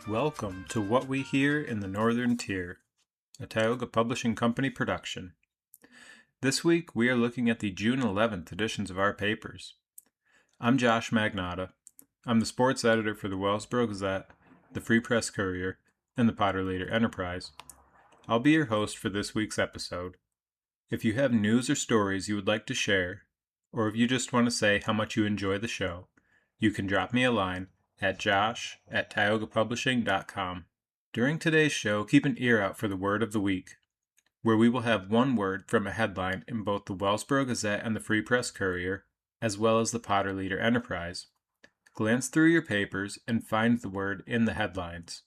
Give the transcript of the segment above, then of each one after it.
Welcome to What We Hear in the Northern Tier, a Tioga Publishing Company production. This week we are looking at the June 11th editions of our papers. I'm Josh Magnotta. I'm the sports editor for the Wellsboro Gazette, the Free Press Courier, and the Potter Leader Enterprise. I'll be your host for this week's episode. If you have news or stories you would like to share, or if you just want to say how much you enjoy the show, you can drop me a line at josh@tiogapublishing.com. During today's show, keep an ear out for the word of the week, where we will have one word from a headline in both the Wellsboro Gazette and the Free Press Courier, as well as the Potter Leader Enterprise. Glance through your papers and find the word in the headlines.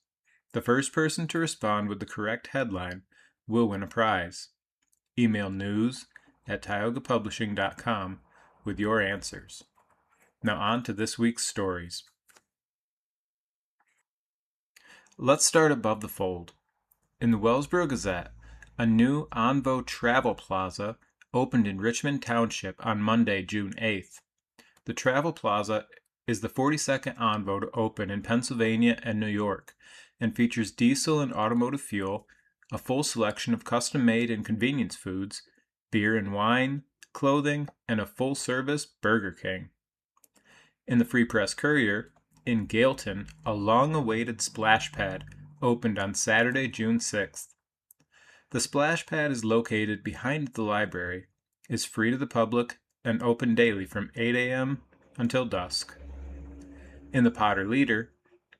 The first person to respond with the correct headline will win a prize. Email news@tiogapublishing.com with your answers. Now on to this week's stories. Let's start above the fold. In the Wellsboro Gazette, a new Onvo travel plaza opened in Richmond Township on Monday, June 8th. The travel plaza is the 42nd Onvo to open in Pennsylvania and New York, and features diesel and automotive fuel, a full selection of custom-made and convenience foods, beer and wine, clothing, and a full-service Burger King. In the Free Press Courier, in Gailton, a long-awaited splash pad opened on Saturday, June 6th. The splash pad is located behind the library, is free to the public, and open daily from 8 a.m. until dusk. In the Potter Leader,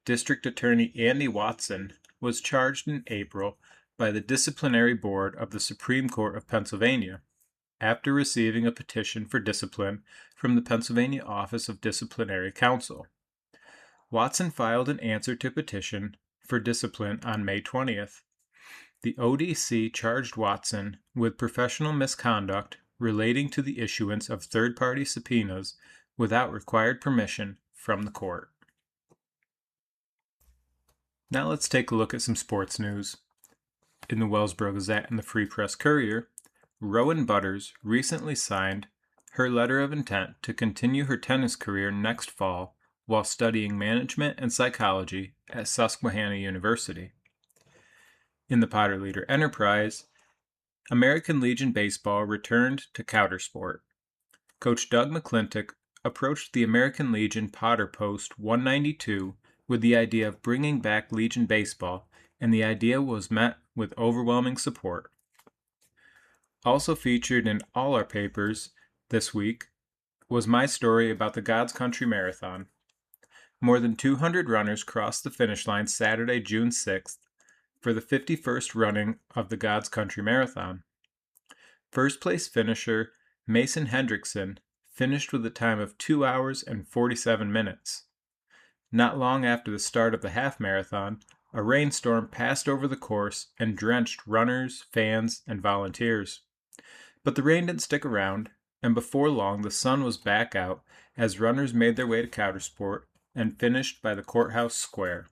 District Attorney Andy Watson was charged in April by the Disciplinary Board of the Supreme Court of Pennsylvania after receiving a petition for discipline from the Pennsylvania Office of Disciplinary Counsel. Watson filed an answer to petition for discipline on May 20th. The ODC charged Watson with professional misconduct relating to the issuance of third-party subpoenas without required permission from the court. Now let's take a look at some sports news. In the Wellsboro Gazette and the Free Press Courier, Rowan Butters recently signed her letter of intent to continue her tennis career next fall while studying management and psychology at Susquehanna University. In the Potter Leader Enterprise, American Legion Baseball returned to Coudersport. Coach Doug McClintock approached the American Legion Potter Post 192 with the idea of bringing back Legion Baseball, and the idea was met with overwhelming support. Also featured in all our papers this week was my story about the God's Country Marathon. More than 200 runners crossed the finish line Saturday, June 6th, for the 51st running of the God's Country Marathon. First place finisher Mason Hendrickson finished with a time of 2 hours and 47 minutes. Not long after the start of the half marathon, a rainstorm passed over the course and drenched runners, fans, and volunteers. But the rain didn't stick around, and before long the sun was back out as runners made their way to Coudersport and finished by the courthouse square.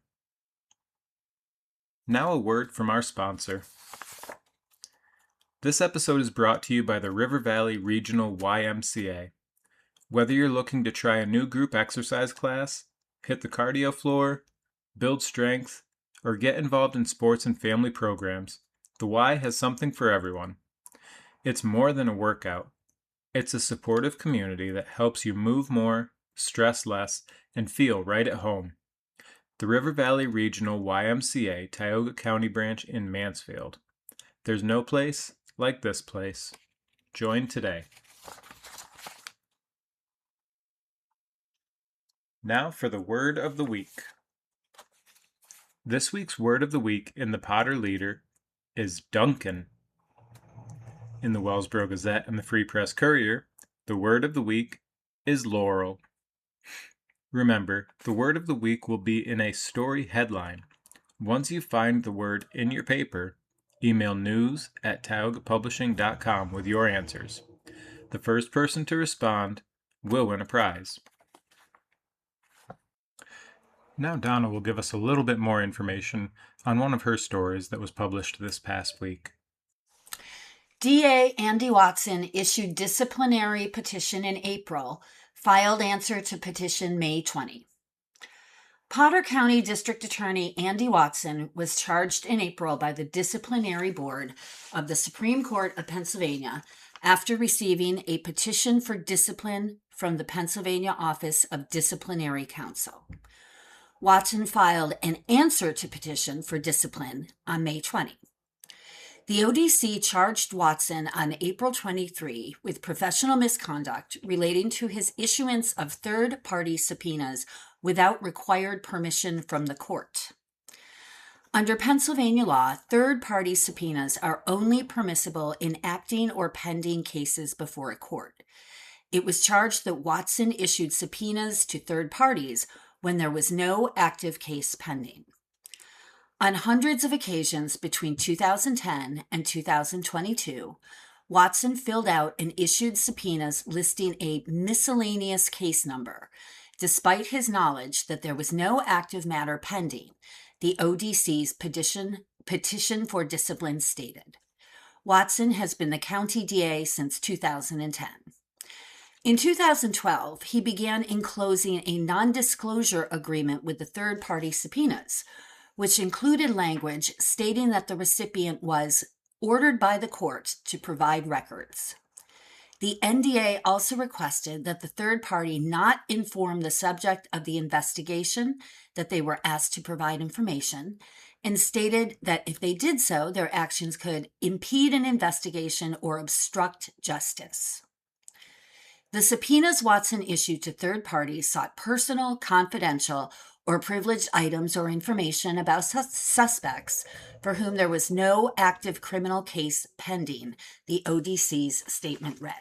Now a word from our sponsor. This episode is brought to you by the River Valley Regional YMCA. Whether you're looking to try a new group exercise class, hit the cardio floor, build strength, or get involved in sports and family programs, the Y has something for everyone. It's more than a workout. It's a supportive community that helps you move more, stress less, and feel right at home. The River Valley Regional YMCA Tioga County Branch in Mansfield. There's no place like this place. Join today. Now for the word of the week. This week's word of the week in the Potter Leader is Duncan. In the Wellsboro Gazette and the Free Press Courier, the word of the week is Laurel. Remember, the word of the week will be in a story headline. Once you find the word in your paper, email news@tiogapublishing.com with your answers. The first person to respond will win a prize. Now Donna will give us a little bit more information on one of her stories that was published this past week. DA Andy Watson issued disciplinary petition in April, filed answer to petition May 20. Potter County District Attorney Andy Watson was charged in April by the Disciplinary Board of the Supreme Court of Pennsylvania after receiving a petition for discipline from the Pennsylvania Office of Disciplinary Counsel. Watson filed an answer to petition for discipline on May 20. The ODC charged Watson on April 23 with professional misconduct relating to his issuance of third-party subpoenas without required permission from the court. Under Pennsylvania law, third-party subpoenas are only permissible in acting or pending cases before a court. It was charged that Watson issued subpoenas to third parties when there was no active case pending. On hundreds of occasions between 2010 and 2022, Watson filled out and issued subpoenas listing a miscellaneous case number, despite his knowledge that there was no active matter pending, the ODC's petition for discipline stated. Watson has been the county DA since 2010. In 2012, he began enclosing a non-disclosure agreement with the third-party subpoenas, which included language stating that the recipient was ordered by the court to provide records. The NDA also requested that the third party not inform the subject of the investigation that they were asked to provide information, and stated that if they did so, their actions could impede an investigation or obstruct justice. The subpoenas Watson issued to third parties sought personal, confidential, or privileged items or information about suspects for whom there was no active criminal case pending, the ODC's statement read.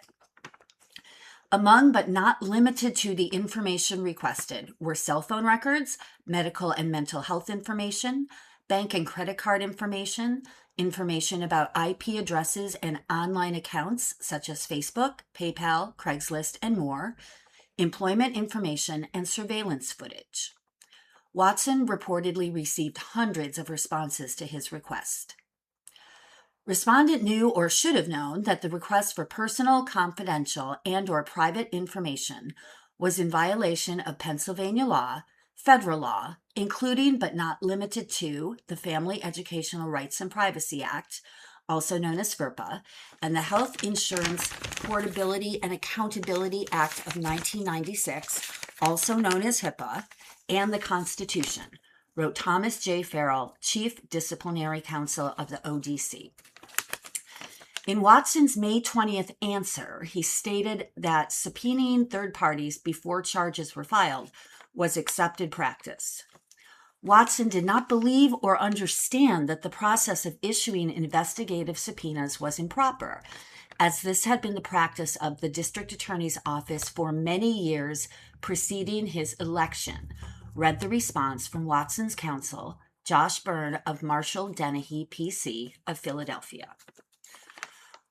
Among but not limited to the information requested were cell phone records, medical and mental health information, bank and credit card information, information about IP addresses and online accounts such as Facebook, PayPal, Craigslist, and more, employment information, and surveillance footage. Watson reportedly received hundreds of responses to his request. Respondent knew or should have known that the request for personal, confidential, and/or private information was in violation of Pennsylvania law, federal law, including but not limited to the Family Educational Rights and Privacy Act, also known as FERPA, and the Health Insurance Portability and Accountability Act of 1996, also known as HIPAA, and the Constitution, wrote Thomas J. Farrell, Chief Disciplinary Counsel of the ODC. In Watson's May 20th answer, he stated that subpoenaing third parties before charges were filed was accepted practice. Watson did not believe or understand that the process of issuing investigative subpoenas was improper, as this had been the practice of the district attorney's office for many years preceding his election, read the response from Watson's counsel, Josh Byrne of Marshall Dennehy, PC of Philadelphia.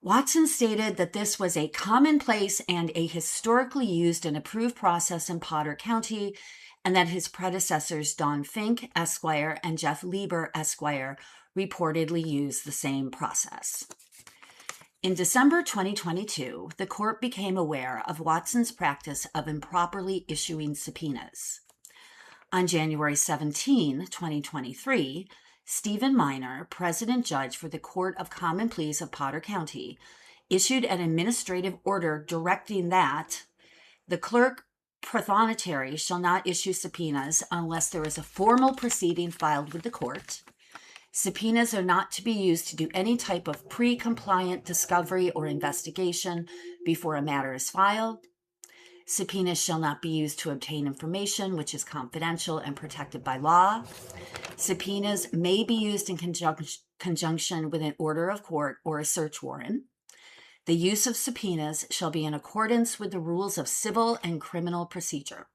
Watson stated that this was a commonplace and a historically used and approved process in Potter County, and that his predecessors, Don Fink, Esquire, and Jeff Lieber, Esquire, reportedly used the same process. In December 2022, the court became aware of Watson's practice of improperly issuing subpoenas. On January 17, 2023, Stephen Miner, President Judge for the Court of Common Pleas of Potter County, issued an administrative order directing that the clerk prothonotary shall not issue subpoenas unless there is a formal proceeding filed with the court. Subpoenas are not to be used to do any type of pre-compliant discovery or investigation before a matter is filed. Subpoenas shall not be used to obtain information which is confidential and protected by law. Subpoenas may be used in conjunction with an order of court or a search warrant. The use of subpoenas shall be in accordance with the rules of civil and criminal procedure.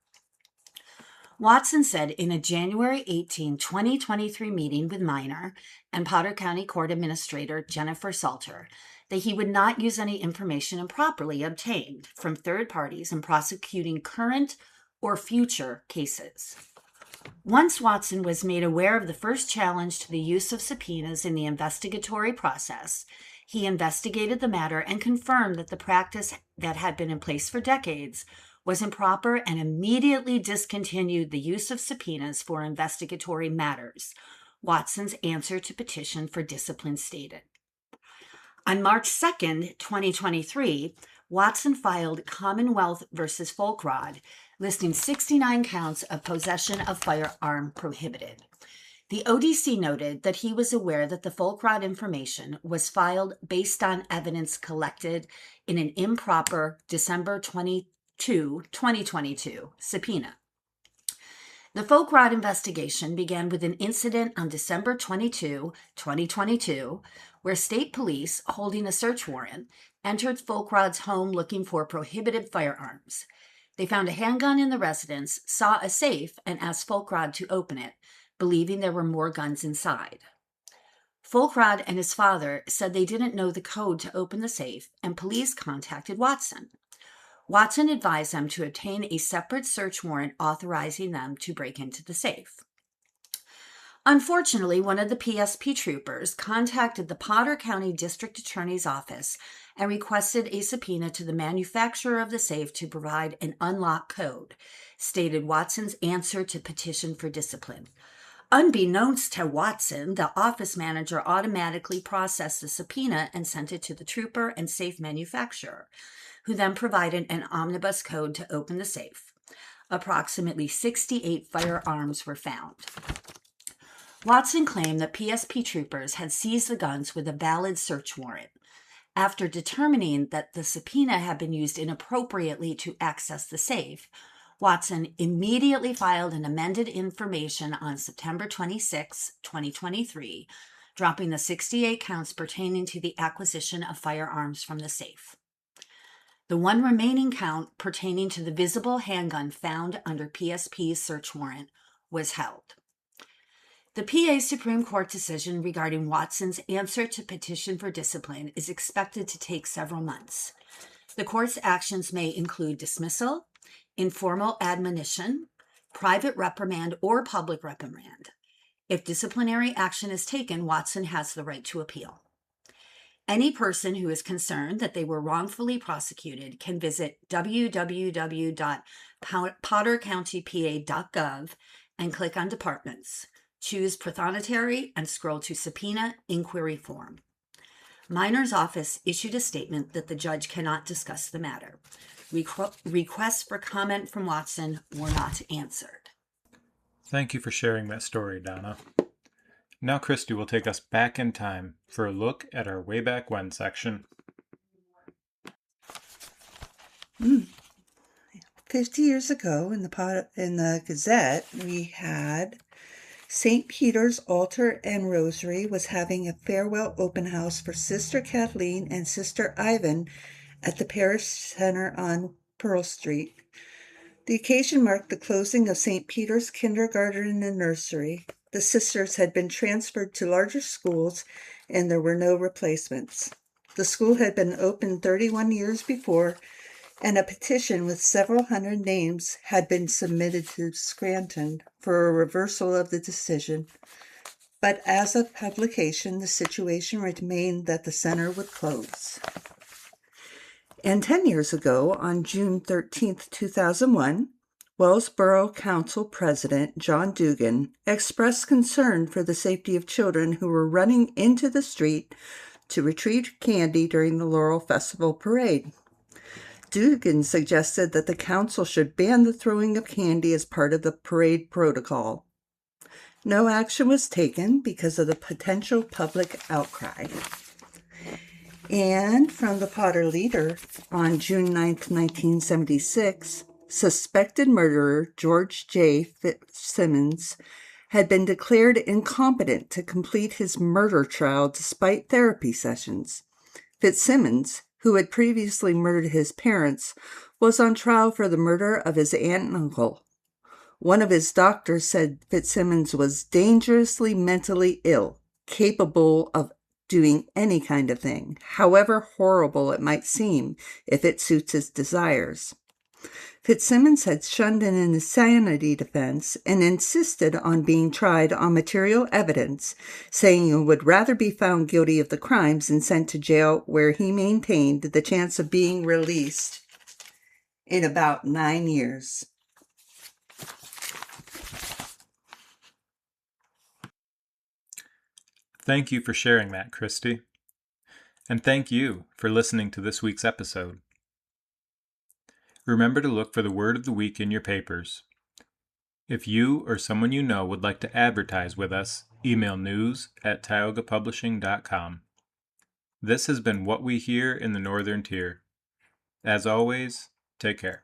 Watson said in a January 18, 2023 meeting with Miner and Potter County Court Administrator Jennifer Salter that he would not use any information improperly obtained from third parties in prosecuting current or future cases. Once Watson was made aware of the first challenge to the use of subpoenas in the investigatory process, he investigated the matter and confirmed that the practice that had been in place for decades was improper and immediately discontinued the use of subpoenas for investigatory matters, Watson's answer to petition for discipline stated. On March 2nd, 2023, Watson filed Commonwealth v. Folkrod, listing 69 counts of possession of firearm prohibited. The ODC noted that he was aware that the Folkrod information was filed based on evidence collected in an improper December 22, 2022 subpoena. The Folkrod investigation began with an incident on December 22, 2022, where state police, holding a search warrant, entered Folkrod's home looking for prohibited firearms. They found a handgun in the residence, saw a safe, and asked Folkrod to open it, believing there were more guns inside. Folkrod and his father said they didn't know the code to open the safe, and police contacted Watson. Watson advised them to obtain a separate search warrant authorizing them to break into the safe. Unfortunately, one of the PSP troopers contacted the Potter County District Attorney's Office and requested a subpoena to the manufacturer of the safe to provide an unlock code, stated Watson's answer to petition for discipline. Unbeknownst to Watson, the office manager automatically processed the subpoena and sent it to the trooper and safe manufacturer, who then provided an omnibus code to open the safe. Approximately 68 firearms were found. Watson claimed that PSP troopers had seized the guns with a valid search warrant. After determining that the subpoena had been used inappropriately to access the safe, Watson immediately filed an amended information on September 26, 2023, dropping the 68 counts pertaining to the acquisition of firearms from the safe. The one remaining count pertaining to the visible handgun found under PSP's search warrant was held. The PA Supreme Court decision regarding Watson's answer to petition for discipline is expected to take several months. The court's actions may include dismissal, informal admonition, private reprimand, or public reprimand. If disciplinary action is taken, Watson has the right to appeal. Any person who is concerned that they were wrongfully prosecuted can visit www.pottercountypa.gov and click on Departments. Choose Prothonotary and scroll to Subpoena Inquiry Form. Minor's office issued a statement that the judge cannot discuss the matter. Requests for comment from Watson were not answered. Thank you for sharing that story, Donna. Now Christy will take us back in time for a look at our Way Back When section. 50 years ago in the Gazette, we had St. Peter's Altar and Rosary was having a farewell open house for Sister Kathleen and Sister Ivan at the Parish Center on Pearl Street. The occasion marked the closing of St. Peter's Kindergarten and Nursery. The sisters had been transferred to larger schools, and there were no replacements. The school had been opened 31 years before, and a petition with several hundred names had been submitted to Scranton for a reversal of the decision. But as of publication, the situation remained that the center would close. And 10 years ago, on June 13, 2001, Wellsboro Council President John Dugan expressed concern for the safety of children who were running into the street to retrieve candy during the Laurel Festival Parade. Dugan suggested that the council should ban the throwing of candy as part of the parade protocol. No action was taken because of the potential public outcry. And from the Potter Leader, on June 9, 1976, suspected murderer George J. Fitzsimmons had been declared incompetent to complete his murder trial despite therapy sessions. Fitzsimmons, who had previously murdered his parents, was on trial for the murder of his aunt and uncle. One of his doctors said Fitzsimmons was dangerously mentally ill, capable of doing any kind of thing, however horrible it might seem if it suits his desires. Fitzsimmons had shunned an insanity defense and insisted on being tried on material evidence, saying he would rather be found guilty of the crimes and sent to jail where he maintained the chance of being released in about 9 years. Thank you for sharing that, Christy. And thank you for listening to this week's episode. Remember to look for the word of the week in your papers. If you or someone you know would like to advertise with us, email news@tiogapublishing.com. This has been What We Hear in the Northern Tier. As always, take care.